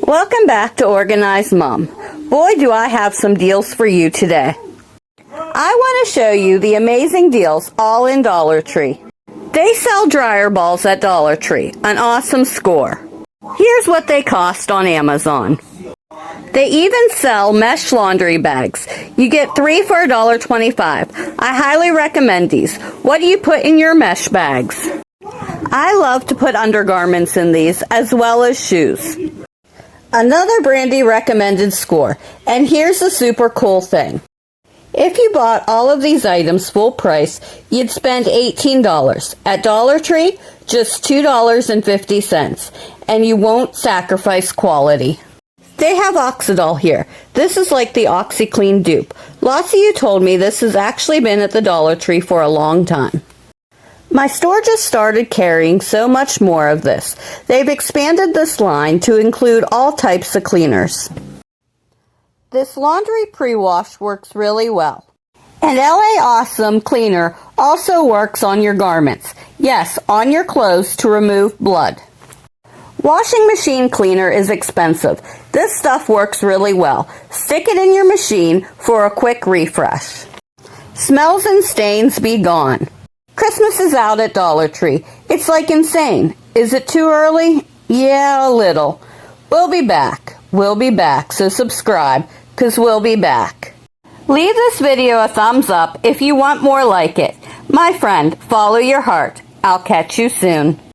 Welcome back to Organized Mom. Boy, do I have some deals for you today. I want to show you the amazing deals all in Dollar Tree. They sell dryer balls at Dollar Tree, an awesome score. Here's what they cost on Amazon. They even sell mesh laundry bags. You get 3 for $1.25. I highly recommend these. What do you put in your mesh bags? I love to put undergarments in these, as well as shoes. Another Brandy recommended score, and here's the super cool thing. If you bought all of these items full price, you'd spend $18. At Dollar Tree, just $2.50, and you won't sacrifice quality. They have Oxydol here. This is like the OxiClean dupe. Lots of you told me this has actually been at the Dollar Tree for a long time. My store just started carrying so much more of this. They've expanded this line to include all types of cleaners. This laundry pre-wash works really well. And LA Awesome Cleaner also works on your garments. Yes, on your clothes to remove blood. Washing machine cleaner is expensive. This stuff works really well. Stick it in your machine for a quick refresh. Smells and stains be gone. Christmas is out at Dollar Tree. It's like insane. Is it too early? Yeah, a little. We'll be back. We'll be back, so subscribe, because we'll be back. Leave this video a thumbs up if you want more like it. My friend, follow your heart. I'll catch you soon.